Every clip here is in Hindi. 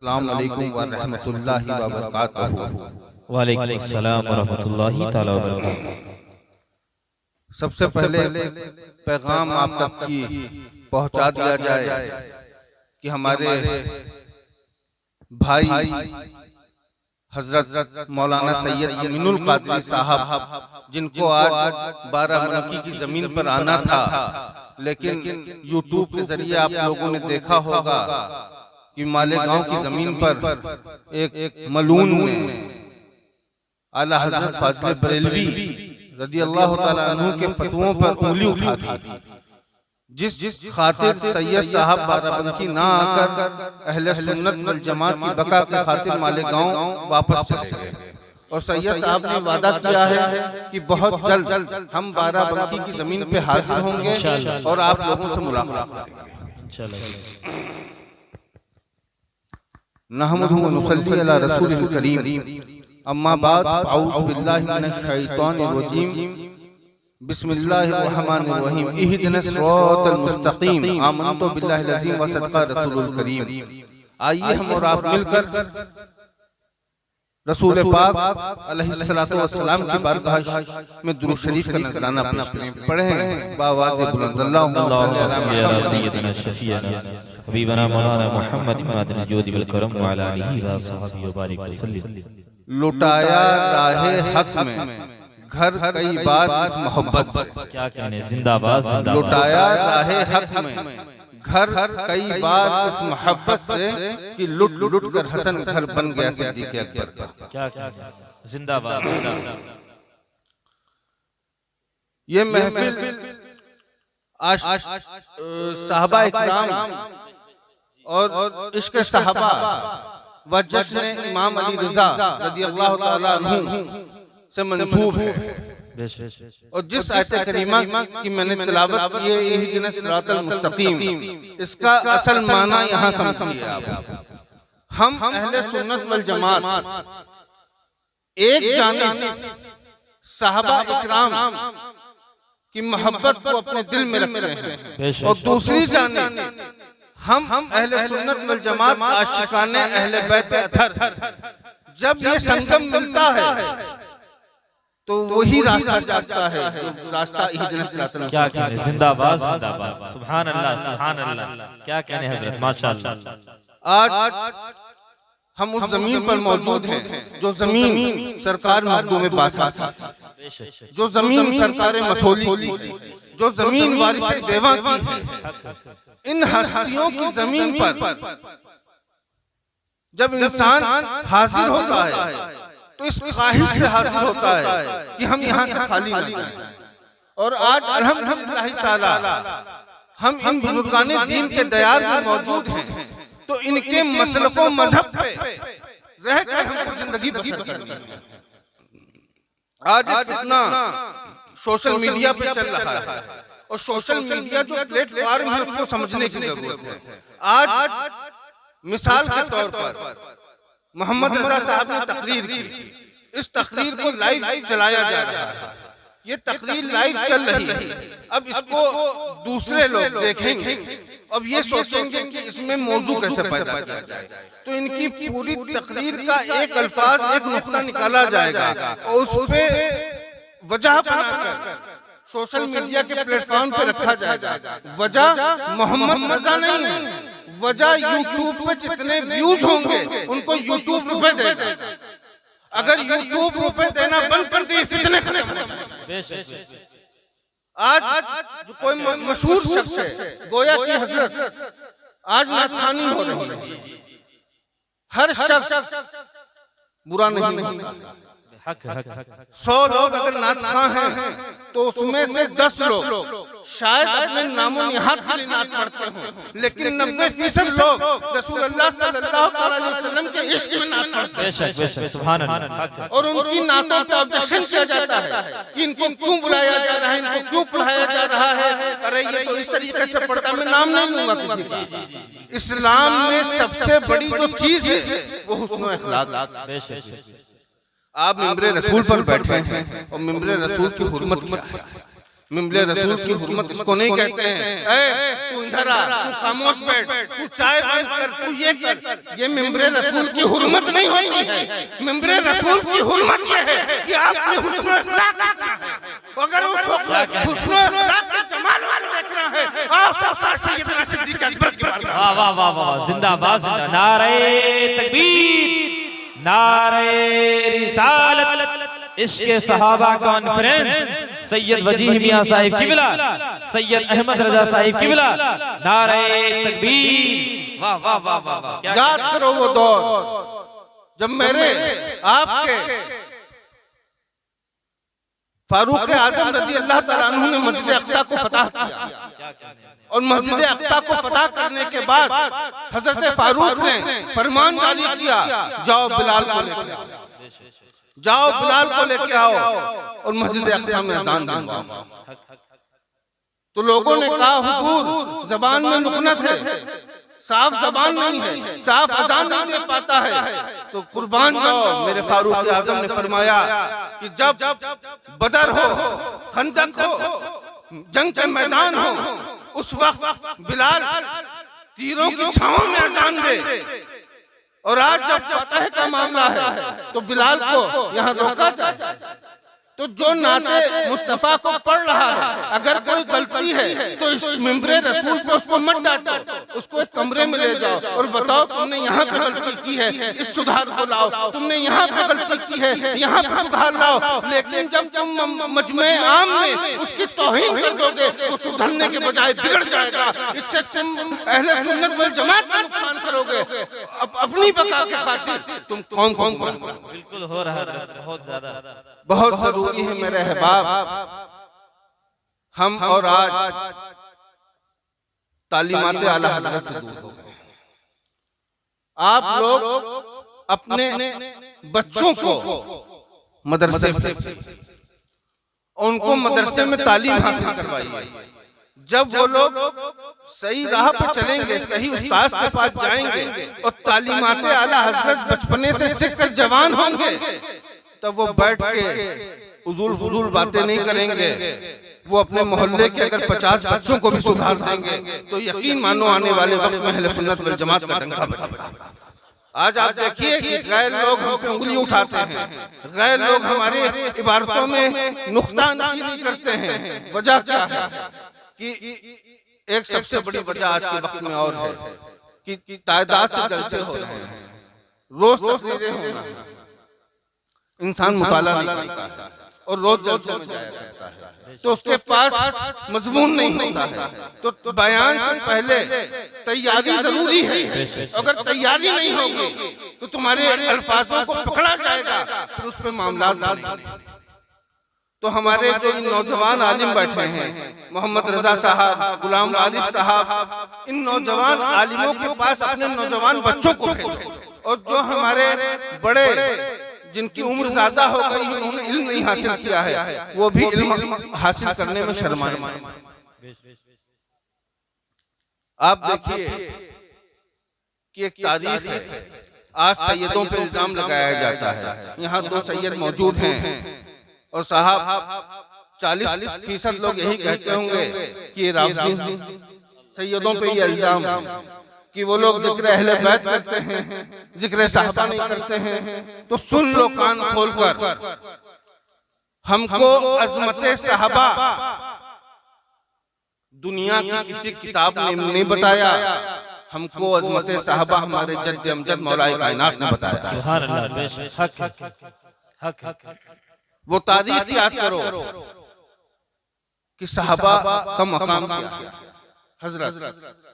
अस्सलाम वालेकुम व रहमतुल्लाहि व बरकातहू। वालेकुम अस्सलाम व रहमतुल्लाहि तआला व बरकातहू। सबसे पहले पैगाम आप तक की पहुंचा दिया जाए कि हमारे भाई हजरत मौलाना सैयद अमीनुल कादरी साहब, जिनको आज बाराबंकी की जमीन पर आना था, लेकिन यूट्यूब के जरिए आप लोगों ने देखा होगा कि मालेगांव की जमीन पर एक मलून ने आला हजरत फाजिल बरेलवी रज़ी अल्लाह ताला अन्हु के फतवों पर उंगली उठा दी। जिस खातिर सैयद साहब बाराबंकी ना आकर अहले सुन्नत वल जमात की बका के खातिर मालेगांव वापस चले गए, और सैयद साहब ने वादा किया है कि बहुत जल्द हम बाराबंकी की जमीन पे हाजिर होंगे और आप लोगों से मुलाकात करेंगे। नहमदुहु व नुसल्ली अला रसूलिल करीम, अम्मा बाद, अऊज़ु बिल्लाहि मिनश शैतानिर रजीम, बिस्मिल्लाहिर रहमानिर रहीम, इहदिनस सिरातल मुस्तकीम, आमनतु बिल्लाहिल अज़ीम व सदका रसूलुल करीम। आइए हम और आप मिलकर रसूल पाक अलैहिस्सलातु वस्सलाम की बारगाह में दुरूद शरीफ का नज़राना पढ़ें बावाज़ बुलंद। अल्लाहुम्मा सल्ली अला सय्यिदिना शफीअना हबीबना मौलाना मुहम्मद मादिन जोदी वल करम व अला आलिहि व सहाबिहि व बारिक वसल्लम। लुटाया राहे हक में घर कई बार इस मोहब्बत से, क्या कहने, जिंदाबाद जिंदाबाद। लुटाया राहे हक में घर कई बार इस मोहब्बत से कि लुट लुट कर हसन घर बन गया सिद्दीक़ अकबर का। क्या कहने, जिंदाबाद जिंदाबाद। ये महफिल आज साहबा इकराम और इश्क़ साहबा व जश्न इमाम अली रज़ा रज़ी अल्लाह ताला अन्हु से मंसूब है, और जिस आयत करीमा की मैंने तिलावत की है, इहदिनस सिरातल मुस्तकीम, इसका असल माना यहाँ समझिए आप। हम अहले सुन्नत वल जमात एक जानिब साहबा इकराम की मोहब्बत को अपने दिल में रखते हैं, और दूसरी जानिब हम अहले सुन्नत वल जमात आशिकाने अहले बैत अथर। जब ये संगम मिलता है तो वही रास्ता जाता है, तो रास्ता इहदिनस सिरातल। क्या कहने, जिंदाबाद जिंदाबाद। सुभान अल्लाह सुभान अल्लाह। क्या कहने हजरत, माशाअल्लाह। आज हम उस जमीन पर मौजूद हैं जो जमीन सरकार मखदूम बासा, जो जमीन सरकार मसौली, जो जमीन वारिस देवा की। इन हस्तियों की जमीन पर जब इंसान हाजिर होता है तो इस ख्वाहिश से हाजिर होता है कि हम यहाँ से खाली नहीं जाएं। और आज अल्हम्दुलिल्लाह ताला हम इन बुजुर्गाने दीन के दयार में मौजूद हैं, तो इनके मसलकों मजहब पे रहकर हमको जिंदगी बसर करनी है। आज इतना सोशल मीडिया पे चल रहा है, और सोशल मीडिया जो प्लेटफॉर्म है उसको समझने की जरूरत है। आज मिसाल के तौर पर मोहम्मद रजा साहब ने तकरीर की, इस तकरीर को लाइव चलाया जा रहा है। ये तकरीर लाइव चल रही है, अब इसको दूसरे लोग देखेंगे, अब ये सोचेंगे कि इसमें मौजू कैसे पैदा किया जाए, तो इनकी पूरी तकरीर का एक अल्फाज, एक नुक्ता निकाला जाएगा और उस पे वजह बनाकर सोशल मीडिया के प्लेटफॉर्म पे रखा जाएगा। वजह मोहम्मद रजा नहीं है, वजह यूट्यूब पे जितने व्यूज होंगे उनको यूट्यूब रुपए देगा। अगर यूट्यूब रुपए देना बंद कर दिए फितने आज जो कोई मशहूर शख्स है, गोया की हजरत आज नाथखानी हो रही है। हर शख्स बुरा नहीं, 100 लोग अगर नात हैं तो उसमें से 10 लोग शायद अपने नामों निहात के लिए नात पढ़ते हों, लेकिन 90% लोग रसूलुल्लाह सल्लल्लाहु अलैहि वसल्लम के इश्क में नात पढ़ते हैं। सुभान अल्लाह। और उनकी नातों पर ऑब्जेक्शन किया जाता है कि इनको क्यों बुलाया जा रहा है, इनको क्यों पढ़ाया जा रहा है, अरे ये तो इस तरीके से पढ़ता। मैं नाम नहीं लूंगा किसी का। इस्लाम में सबसे बड़ी जो चीज है वो हुस्न अखलाक। आप मिंबरे रसूल पर बैठे हैं और मिंबरे रसूल की हुर्मत, मिंबरे रसूल की हुर्मत इसको नहीं कहते हैं। तू इधर आ, तू खामोश बैठ, तू चाय बंद कर, तू ये कर। ये मिंबरे रसूल की हुर्मत नहीं होती है। मिंबरे रसूल की हुर्मत ये है कि आपने हुस्न अखलाक देखना है। अगर उस हुस्न अखलाक के जमाल वाले देखना है, आओ सरकार सैयदना सिद्दीक़ अकबर की बात। वाह वाह वाह वाह, जिंदाबाद जिंदाबाद, नारे तकबीर, नारे रिसालत, इश्क़ सहाबा कॉन्फ्रेंस, सैयद वजीह मियां साहिब किबला, सैयद अहमद रजा साहिब किबला, नारे तकबीर। वाह वाह वाह वाह वाह। याद करो वो दौर जब मेरे आपके फारूक आजम रज़ी अल्लाह तआला अन्हु ने मस्जिद अक़सा को फतह किया, और मस्जिद अक़सा को फतह करने के बाद हजरत फारूक ने फरमान जारी किया, जाओ बिलाल को लेकर आओ, जाओ बिलाल को लेके आओ और मस्जिद अक़सा में अज़ान दिलवाओ। तो लोगों ने कहा हुजूर जबान में लुकनत है, साफ जबान नहीं है, साफ अज़ान नहीं दे पाता है। तो कुर्बान जाओ, मेरे फारूक आज़म ने फरमाया कि जब बदर हो, खंदक हो, जंग के मैदान हो, उस वक्त बिलाल तीरों की छांव में अज़ान दे, और आज जब फतह का मामला है तो बिलाल को यहाँ रोका जाए। तो जो नाते मुस्तफा को पढ़ रहा है, अगर कोई गलती है तो इस मिंबरे रसूल को उसको मत डांटो, उसको एक कमरे में ले जाओ और बताओ तुमने यहाँ पे गलती की है, इस सुधार को लाओ, तुमने यहाँ पे गलती की है, यहाँ पे सुधार लाओ। लेकिन जब तुम मजमे आम में उसकी तौहीन कर दोगे तो सुधरने के बजाय बिगड़ जाएगा। इससे तुम अहले सुन्नत वल जमात का नुकसान करोगे, अपनी बका के खातिर तुम कौन कौन कौन। बिल्कुल हो रहा है, बहुत ज्यादा, बहुत जरूरी है मेरे अहबाब, हम और आज तालीमात आला हज़रत से दूर हो गए। आप लोग अपने बच्चों को मदरसे से, उनको मदरसे में तालीम हासिल करवाइए। जब वो लोग सही राह पर चलेंगे, सही उस्ताद के पास जाएंगे और तालीमात आला हज़रत बचपने से सीखकर जवान होंगे, तब वो बैठ के उजूल फजूल बातें नहीं करेंगे। वो अपने मोहल्ले के अगर 50 बच्चों को भी सुधार देंगे तो यकीन मानो आने वाले वक्त में अहले सुन्नत वल जमात का डंका बजेगा। आज आप देखिए कि गैर लोग हम पे उंगली उठाते हैं, गैर लोग हमारी इबारतों में नुक्तानचीनी करते हैं। वजह क्या है कि एक सबसे बड़ी वजह आज के वक्त में और है कि तादाद से जलसे हो रहे हैं, रोज तकरीरें हो रही हैं, इंसान मुताला नहीं करता है और रोज जलसे में जाया करता है, तो उसके पास मजमून नहीं होता है। तो बयान से पहले तैयारी जरूरी है। अगर तैयारी नहीं होगी तो तुम्हारे अल्फाजों को पकड़ा जाएगा, फिर उस पर मामला बनेंगे। तो हमारे जो नौजवान आलिम बैठे हैं, मोहम्मद रजा साहब, गुलाम वारिस साहब, इन नौजवान आलिमों के पास अपने नौजवान बच्चों को भेजें। और जो हमारे बड़े जिनकी उम्र ज्यादा हो गई, उन्होंने इल्म नहीं हासिल किया है, वो भी इल्म हासिल करने में शर्माए। आप देखिए कि एक तारीख है, आज सैयदों पे इल्जाम लगाया जाता है। यहाँ 2 सैयद मौजूद हैं और साहब 40% लोग यही कहते होंगे कि ये राफ़िज़ी सैयदों पे ये इल्जाम कि वो लोग जिक्र अहले बैत करते हैं, जिक्र सहाबा नहीं करते हैं। तो सुन लो कान खोलकर, हमको अज़मत सहाबा दुनिया की किसी किताब ने नहीं बताया, हमको अज़मत सहाबा हमारे जद्द अमजद मौलाए कायनात ने बताया। सुभान अल्लाह, हक हक। वो तारीख याद करो कि सहाबा का मकाम क्या है। हजरत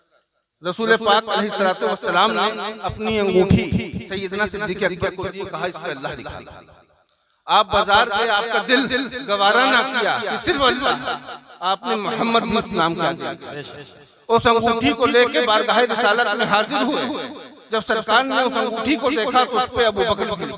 रसूल पाक अलैहिस्सलातु वस्सलाम ने अपनी अंगूठी सैयदना सिद्दीक़ अकबर को दी, कहा इस पे अल्लाह लिखा है। आप बाजार गए, आपका दिल गवारा ना किया कि सिर्फ अल्लाह, आपने मोहम्मद भी उस नाम का दिया। उस अंगूठी को लेके बारगाह रिसालत में हाजिर हुए। जब सरकार ने उस अंगूठी को देखा तो उस पे अबू बकर लिखा था।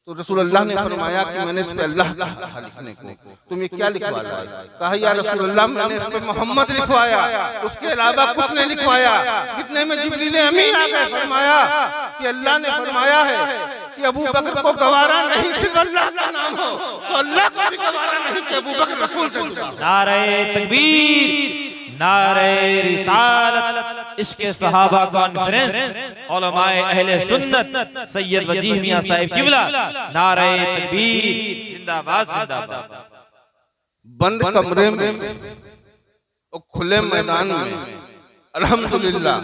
तो रसूलुल्लाह ने फरमाया कि मैंने इस पे अल्लाह कहा लिखने को, तुम ये क्या लिखवा लाए? कहा या रसूलुल्लाह मैंने इस पे मोहम्मद लिखवाया, उसके अलावा कुछ नहीं लिखवाया। कितने में जिब्रील अमीन आ गए, फरमाया कि अल्लाह ने फरमाया है कि अबू बकर को गवारा नहीं सिर्फ अल्लाह का नाम हो, तो अल्लाह को भी गवारा नहीं कि अबू बकर रसूल से जुड़ा हो। नारे तकबीर, नारे रिसालत, इश्क़े सहाबा कॉन्फ्रेंस, उलमाए अहले सुन्नत सैयद वजीह मियां साहिब किबला, नारे तकबीर, जिंदाबाद जिंदाबाद। बंद कमरे में और खुले मैदान में अल्हम्दुलिल्लाह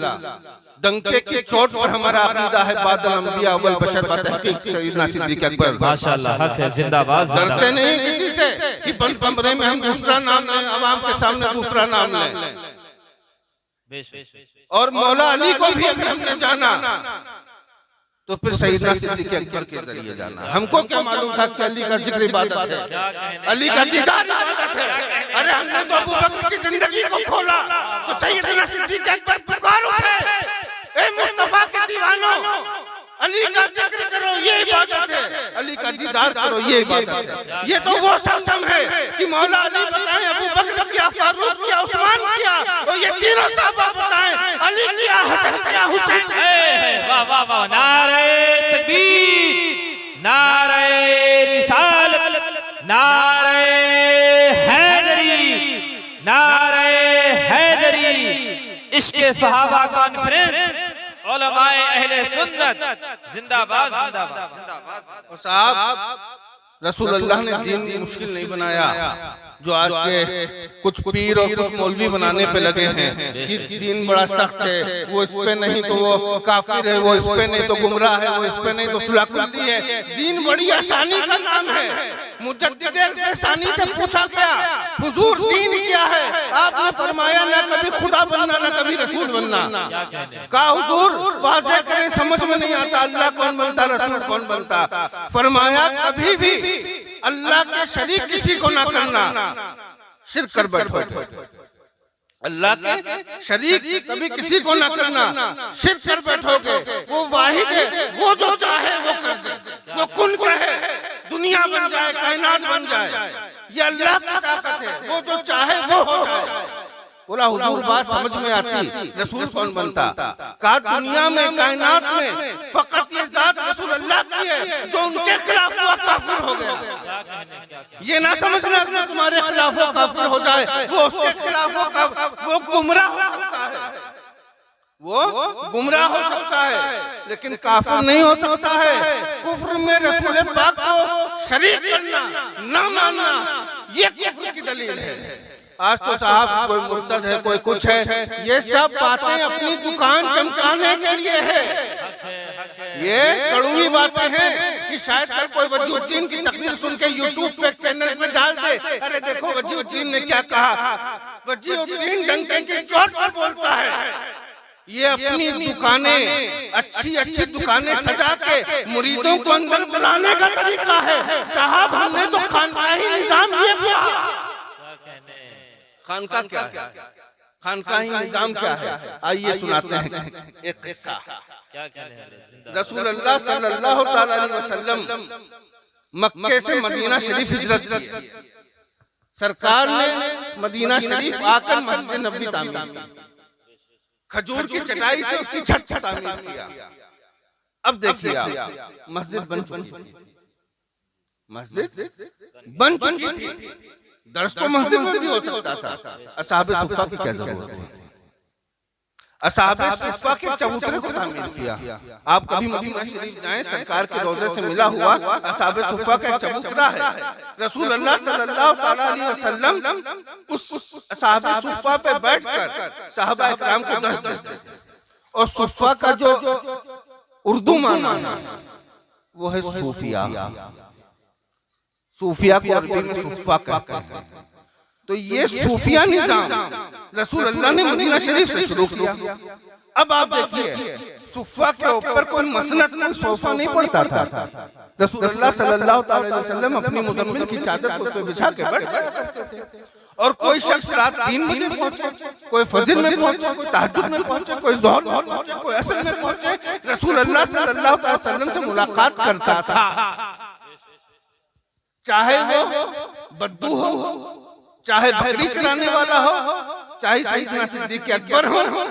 डंके की चोट पर हमारा अकीदा है बादल अंबिया अव्वल बशर बतहकीक सैयदना सिद्दीक़ अकबर माशाअल्लाह, हक है, जिंदाबाद डरते नहीं किसी से कि बंद कमरे में हम दूसरा नाम लें, अवाम के सामने दूसरा नाम लें। और मौला अली को भी अगर हमने जाना तो फिर सैयदना सिद्दीक़ अकबर के जरिए जाना। हमको क्या मालूम था कि अली का जिक्र इबादत है, अली का दीदार इबादत है। अरे हमने तो अबू बकर की जिंदगी को खोला तो सैयदना सिद्दीक़ अकबर पुकार उठे, ए मुस्तफा के दीवानों, अली का जिक्र करो ये इबादत है, अली का दीदार करो ये इबादत है। ये तो वो सम है कि मौला अली बताएं, अबू बकर किया, फारूक किया, उस्मान किया, और ये तीनों साहबा बताएं अली किया, हसन किया, हुसैन। वाह वाह वाह, नारे तकबीर, नारे रिसालत, नारे हैदरी, नारे हैदरी, इश्क़े सहाबा कॉन्फ्रेंस, उलमाए अहले सुन्नत जिंदाबाद जिंदाबाद। और साहब रसूल अल्लाह ने दीन मुश्किल नहीं बनाया जो आज के कुछ पीर और कुछ मौलवी बनाने पे लगे हैं कि दीन बड़ा सख्त है, वो इस पे नहीं तो वो काफिर है, वो इस पे नहीं तो गुमराह है, वो इस पे नहीं तो सुलाकुल्ली है। दीन बड़ी आसानी का नाम है। मुजद्दिद सानी से पूछा गया हुजूर दीन क्या है, आपने फरमाया ना कभी खुदा बनना ना कभी रसूल बनना। कहा हुजूर वाज़ेह करें, समझ में नहीं आता अल्लाह कौन बनता रसूल कौन बनता। फरमाया कभी भी अल्लाह के शरीक किसी को ना करना, शिर्क कर बैठो। अल्लाह के शरीक कभी किसी को ना करना, शिर्क कर बैठोगे। वो वाहिद है, वो जो चाहे वो कर दे, वो कुन कहे दुनिया बन जाए, कायनात बन जाए, ये अल्लाह की ताकत है। वो जो चाहे वो हो जाए। बोला हुजूर बात समझ में आती, रसूल कौन बनता। कहा दुनिया में कायनात में फकत ये जात रसूल अल्लाह की है, जो उनके खिलाफ हुआ काफिर हो गया। ये ना समझना कि तुम्हारे खिलाफ वो काफिर हो जाए, वो उसके खिलाफ वो गुमराह हो सकता है, वो गुमराह हो सकता है लेकिन काफिर नहीं हो सकता है। कुफ्र में रसूल पाक को शरीक करना, ना मानना, ये कुफ्र की दलील है। आज तो साहब कोई मुर्तद है, कोई कुछ है, ये सब बातें अपनी दुकान चमकाने के लिए है। ये कड़वी बातें हैं कि शायद कल कोई वजीहुद्दीन की तकरीर सुन के यूट्यूब पे चैनल में डाल दे, अरे देखो वजीहुद्दीन ने क्या कहा। वजीहुद्दीन डंके की चोट पर बोलता है। ये अपनी दुकानें अच्छी अच्छी दुकानें सजा के मुरीदों को अंदर बुलाने का तरीका है। साहब हमने तो खानकाही निजाम ये किया। खानका क्या है, खानकाही निजाम क्या है, आइए सुनाते हैं एक किस्सा। रसूल अल्लाह सल्लल्लाहु ताला अलैहि वसल्लम मक्के से मदीना शरीफ हिजरत की। सरकार ने मदीना शरीफ आकर मस्जिद नबवी तामीर की, खजूर की चटाई से उसकी छत तामीर किया। अब देखिए मस्जिद बन चुकी थी, मस्जिद बन चुकी थी, दर्स तो मस्जिद में भी हो सकता था। असहाबे सुफ़ा की क्या जरूरत है, असहाबे सुफ़ा के चबूतरे को तामीर किया। आप कभी मदीना शरीफ जाएं, सरकार के रोज़े से मिला हुआ असहाबे सुफ़ा का चबूतरा है। रसूल अल्लाह सल्लल्लाहु ताला अलैहि वसल्लम उस असहाबे सुफ़ा पे बैठकर सहाबा इकराम को दर्स देते। और सुफ़ा का जो उर्दू माना है वो है सूफिया। सूफिया को अरबी में सुफ़ा कहते हैं। तो ये सूफिया निजाम रसूल अल्लाह ने मदीना शरीफ से शुरू किया। अब आप देखिए सुफ़ा के ऊपर कोई मसनद कोई सोफा नहीं पड़ता था। रसूल अल्लाह सल्लल्लाहु अलैहि वसल्लम अपनी मुज़म्मिल की चादर को उस पे बिछा के बैठ जाते। और कोई शख्स रात 3 बजे पहुंचे, कोई फजर में पहुंचे, कोई तहज्जुद में पहुंचे, कोई ज़ोहर में पहुंचे, कोई असर में पहुंचे, रसूल अल्लाह सल्लल्लाहु अलैहि वसल्लम से मुलाकात करता था। चाहे वो बद्दू हो, चाहे बकरी चराने वाला हो, चाहे सैयदना सिद्दीक़ अकबर हो,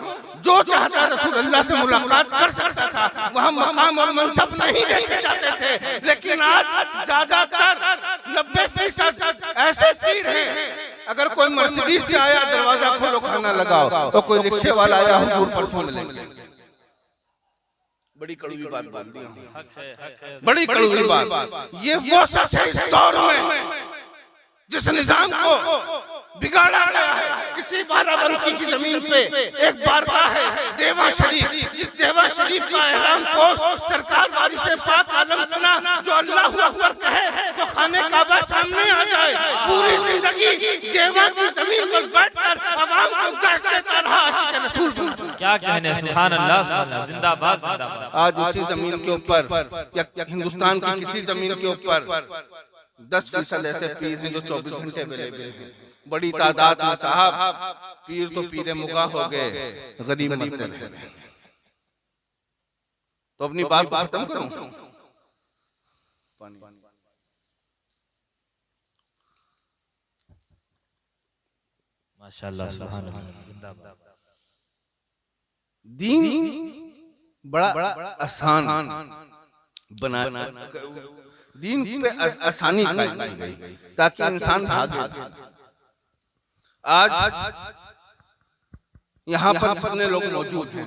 जो चाहता रसूल अल्लाह से मुलाकात कर सकता था, वहाँ मकाम और मनसब नहीं देखे जाते थे। लेकिन आज ज्यादातर 90% ऐसे पीर हैं, अगर कोई मर्सिडीज से आया दरवाजा खोलो खाना लगाओ, तो कोई रिक्शे वाला आया हुजूर परसों मिलेंगे। बड़ी कड़वी बात बोल दी, बड़ी कड़वी बात। ये वो सच है इस दौर में जिस निजाम को बिगाड़ा गया है। किसी बाराबंकी की जमीन पे एक बारगाह है देवा शरीफ, जिस देवा शरीफ का एहराम पोश सरकार वारिस पाक आलम बना, जो अल्लाहु अकबर कहे तो खाने काबा सामने आ जाए। पूरी जिंदगी देवा की जमीन पर बैठकर अवाम को गश्त देता रहा आशिक़ रसूल। क्या कहने, सुभान अल्लाह, सुभान अल्लाह, जिंदाबाद जिंदाबाद। आज उसी जमीन के ऊपर या हिंदुस्तान की किसी जमीन के ऊपर 10% ऐसे पीर हैं जो 24 घंटे अवेलेबल हैं। बड़ी तादाद में साहब पीर तो पीरे मुगा हो गए, गरीब मरते रहे। तो अपनी बात को खत्म करूं। माशाअल्लाह, सुभान अल्लाह, जिंदाबाद। दीन बड़ा आसान बना, दीन पे आसानी की गई ताकि इंसान भागे। आज यहाँ पर जितने लोग मौजूद हैं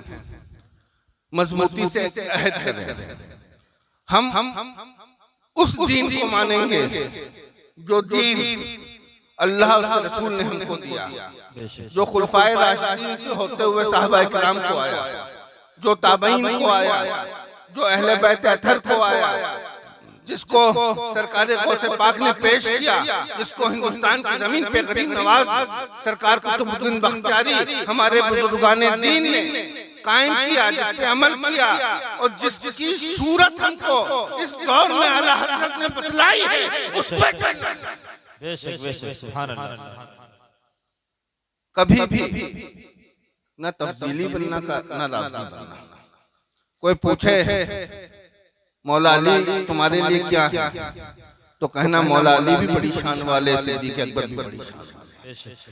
मजबूती से अहद कर रहे हैं, हम उस दीन को मानेंगे जो दीन अल्लाह और रसूल ने हमको दिया, जो खुलफाए राशिदीन से होते हुए सहाबाए किराम को आया, जो ताबईन को आया, जो अहले बैत अतहर को आया, जिसको सरकार गौसे पाक ने पेश किया, जिसको हिंदुस्तान की जमीन पे गरीब नवाज सरकार कुतुबुद्दीन बख्तियारी हमारे बुजुर्गाने दीन ने कायम किया, जिस पे अमल किया और जिसकी सूरत हमको इस दौर में आला हज़रत ने बतलाई है, उस पे बेशक बेशक, सुभान अल्लाह। कभी भी न तब्दीली बनना का न राज़ी बनना। कोई पूछे मौला अली तुम्हारे लिए क्या है, तो कहना मौला अली भी बड़ी शान वाले, सिद्दीक़ अकबर भी बड़ी शान वाले।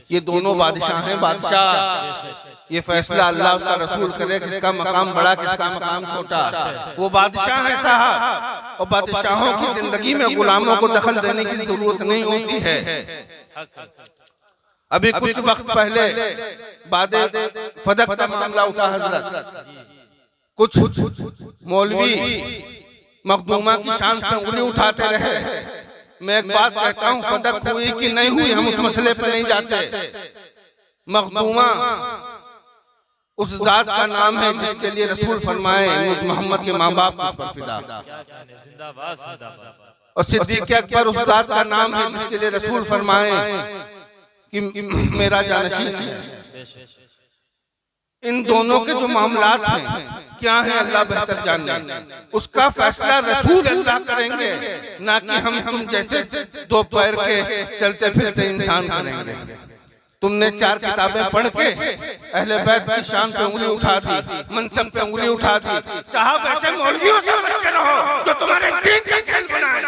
ये दोनों बादशाह हैं, बादशाह। ये फैसला अल्लाह उसका रसूल करे किसका मकाम बड़ा किसका मकाम छोटा। वो बादशाह है साहब, और बादशाहों की जिंदगी में गुलामों को दखल देने की जरूरत नहीं होती है। अभी कुछ वक्त पहले बादे फदक का मामला उठा हजरत, कुछ मौलवी मखदूमा की शान पे उंगली उठाते रहे। मैं एक बात कहता हूँ, फदक हुई कि नहीं हुई हम उस मसले पर नहीं जाते। मखदूमा उस जात का नाम है जिसके लिए रसूल फरमाए मुझ मोहम्मद के माँ बाप उस पर फिदा, और सिद्दीक़ अकबर उस जात का नाम है जिसके लिए रसूल फरमाए कि मेरा जानशीन है। इन दोनों के जो मामलात हैं क्या है अल्लाह बेहतर जाने, उसका फैसला रसूल अल्लाह करेंगे, ना कि हम तुम जैसे दो पैर के चलते फिरते इंसान करेंगे। तुमने 4 किताबें पढ़ के अहले बैत की शान पे उंगली उठा दी, मनसब पे उंगली उठा दी। साहब ऐसे मौलवियों से बच के रहो जो तुम्हारे दीन का खेल बनाए,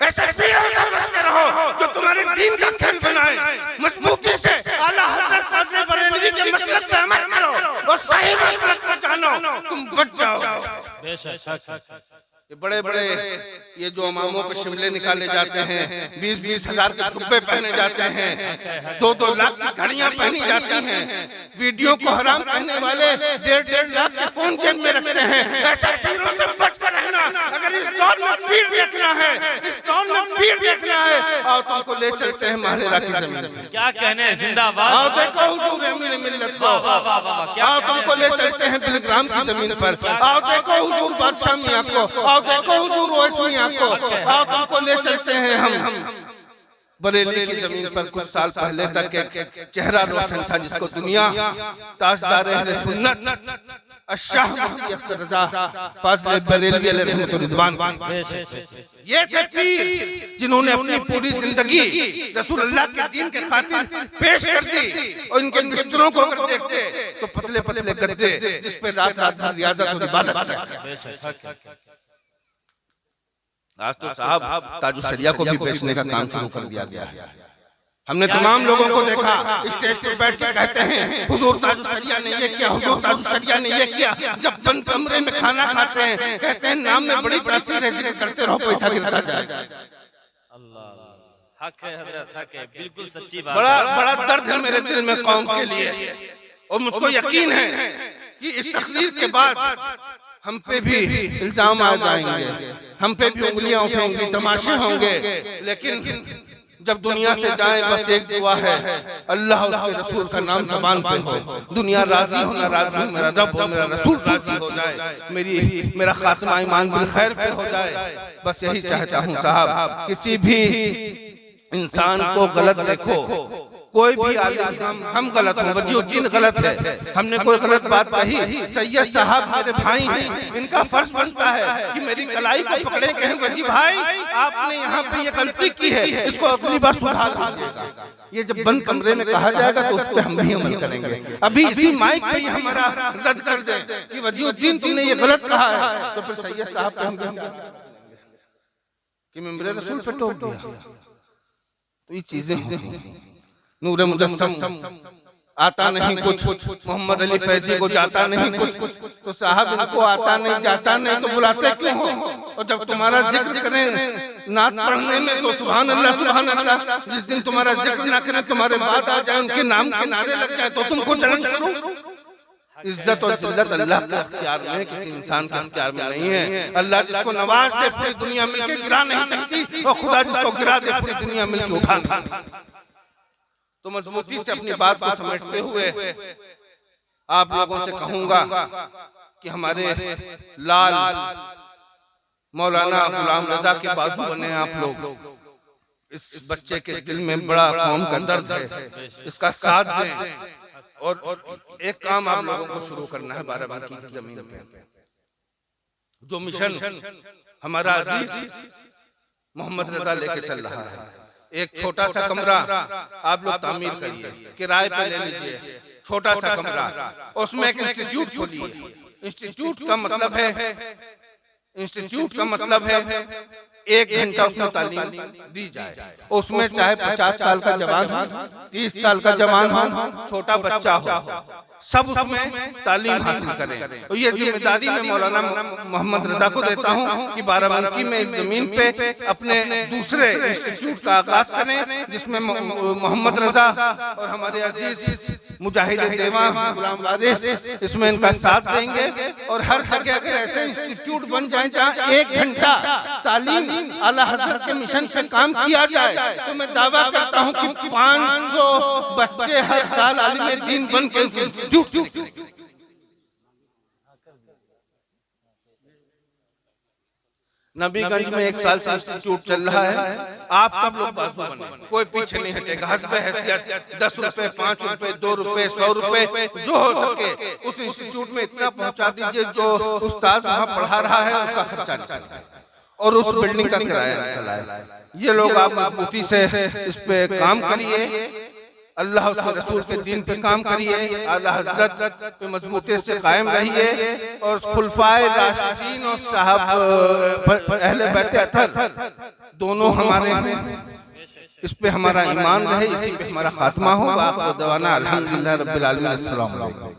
ऐसे पीरों से बच के रहो जो तुम्हारे दीन का खेल बनाए। मजबूती से आला हज़रत फ़ाज़िल बरेलवी के मसलक पे अमल करो और सही मसलक पे जानो, तुम बच जाओ। ये बड़े बड़े ये जो इमामों पे शिमले निकाले जाते हैं, 20-20 हजार के जुब्बे पहने जाते हैं, 2-2 लाख की घड़ियां पहनी जाती हैं, वीडियो को हराम कहने वाले 1.5 लाख के फोन जेब में रखते हैं। ऐसे चीजों से बच कर रहना। अगर इस दौर में भीड़ देखना है, इस दौर में भीड़ देखना है, और तुमको ले चलते हैं माहिरा की जमीन। क्या कहने, जिंदाबाद। आओ देखो हुजूर अमीर मिल्लत को, आओ तुमको ले चलते हैं बिलग्राम की जमीन पर। आओ देखो हुजूर बादशाह मियां को, देखो हुजूर ओवैस मियां को, आओ तुमको ले चलते हैं हम बरेली की जमीन पर। कुछ साल पहले तक एक चेहरा रोशन था जिसको दुनिया ताजदार अहले सुन्नत अशाह मुफ्ती अख्तर रज़ा फ़ाज़िल बरेलवी अलैहि रिज़वान, ये थे पीर जिन्होंने अपनी पूरी जिंदगी रसूल अल्लाह के दीन के खातिर पेश कर दी। और इनके बिस्तरों को अगर देखते तो पतले पतले गद्दे जिस पे रात रात भर रियाज़त और इबादत करते। आज तो साहब ताजुशरिया को भी बेचने का काम शुरू कर दिया गया है। हमने तमाम लोगों को देखा स्टेज पर बैठ कर कहते हैं हुजूर ताजुल शरिया ने ये किया, हुजूर ताजुल शरिया ने ये किया। जब बंद कमरे में खाना खाते हैं कहते हैं नाम में बड़ी तासीर है, जिक्र करते रहो पैसा गिरता जाए। अल्लाह हक है हजरत, हक है, बिल्कुल सच्ची बात। बड़ा दर्द है मेरे दिल में कौम के लिए, और मुझको यकीन है कि इस तकरीर के बाद हम पे भी इल्जाम आ जाएंगे, हम पे भी उंगलियां उठेंगी, तमाशे होंगे, लेकिन जब दुनिया से जाए बस एक दुआ है, अल्लाह उसके रसूल का नाम ज़बान पे हो, दुनिया राजी हो ना राजी हो, मेरा रब हो मेरा रसूल राजी हो जाए, मेरा खात्मा ईमान बिल खैर पे हो जाए, बस यही चाहता हूँ साहब। किसी भी इंसान को गलत देखो, कोई भी आदमी, हम गलत हो, वजीउद्दीन गलत है, हमने कोई गलत बात कही, सैयद साहब मेरे भाई हैं, इनका फर्ज बनता है कि मेरी कलाई को पकड़े, कहें वजी भाई आपने यहाँ पे ये गलती की है, इसको अगली बार सुधार दीजिएगा। ये जब बंद कमरे में कहा जाएगा तो उस पर हम भी अमल करेंगे। अभी इसी माइक पे हमारा रद्द कर दे कि वजीउद्दीन तुमने ये गलत कहा है, तो फिर सैयद साहब पे हम कि मेरे रसूल पे टोक दिया। तो ये चीजें नूरे मुजस्सम आता नहीं कुछ, मोहम्मद अली फैजी को जाता नहीं कुछ, तो साहब इनको आता नहीं जाता नहीं तो बुलाते क्यों हो? और जब तुम्हारा जिक्र करें नात पढ़ने में तो सुभान अल्लाह सुभान अल्लाह, जिस दिन तुम्हारा जिक्र ना करें तुम्हारे बाद आ जाए, उनके नाम के नारे लग जाए तो तुमको चलन करो। इज्जत और जिल्लत अल्लाह के अख्तियार में है, किसी इंसान के अख्तियार में नहीं है। अल्लाह जिसको नवाज दे पूरी दुनिया मिलके गिरा नहीं सकती, और खुदा जिसको गिरा दे पूरी दुनिया मिलके उठा। तो मजबूती से अपनी बात को समेटते हुए आप लोगों से कहूंगा कि हमारे लाल मौलाना गुलाम रजा के बाजू बने आप लोग। इस बच्चे के दिल में बड़ा कौम का दर्द है, इसका साथ दें, और एक काम आप लोगों को शुरू करना है बाराबंकी की जमीन पे, जो मिशन हमारा अजीज मोहम्मद रजा लेके चल रहा है। एक छोटा सा कमरा आप लोग तामीर करिए, किराए पे ले लीजिए, छोटा सा कमरा, उसमें एक इंस्टीट्यूट खोलिए। इंस्टीट्यूट का मतलब है 1 घंटा उसमें तालीम दी जाए, उसमें चाहे 50 साल का जवान हो, 30 साल का जवान हो, छोटा बच्चा हो, सब उसमें तालीम हासिल करें। और ये जिम्मेदारी मैं मौलाना मोहम्मद रजा को देता हूँ कि बाराबंकी में इस जमीन पे अपने दूसरे इंस्टीट्यूट का आगाज करें, जिसमें मोहम्मद रजा और हमारे अजीज मुजाहिद देवा गुलाम वारिस इसमें इनका साथ देंगे। और हर जगह अगर ऐसे इंस्टीट्यूट बन जाए जहाँ 1 घंटा तालीम आला हज़रत के मिशन से काम किया जाए, तो मैं दावा करता हूँ कि 500 बच्चे हर साल आलिम दीन बन के नबीगंज में 1 साल से इंस्टीट्यूट चल रहा है। आप सब लोग बाजू बने, कोई पीछे नहीं हटेगा। हस्बे हैसियत 10 रुपए 5 रुपए 2 रुपए 100 रुपए जो हो सके उस इंस्टीट्यूट में इतना पहुंचा दीजिए, जो उस्ताद वहाँ पढ़ा रहा है उसका खर्चा निकले और उस बिल्डिंग का किराया निकलाए। ये लोग आप मजबूती से इस पे काम करिए, अल्लाह उसके रसूल के दीन पे काम करिए, आला हज़रत पे मजबूती से कायम रहिए, और खुलफाए राशिदीन और साहब अहले बैत अतर दोनों हमारे इस पे हमारा ईमान रहे, इसी पे हमारा खात्मा हो। बाक़ी दवाना अल्हम्दुलिल्लाह रब्बिल आलमीन। अस्सलाम वालेकुम।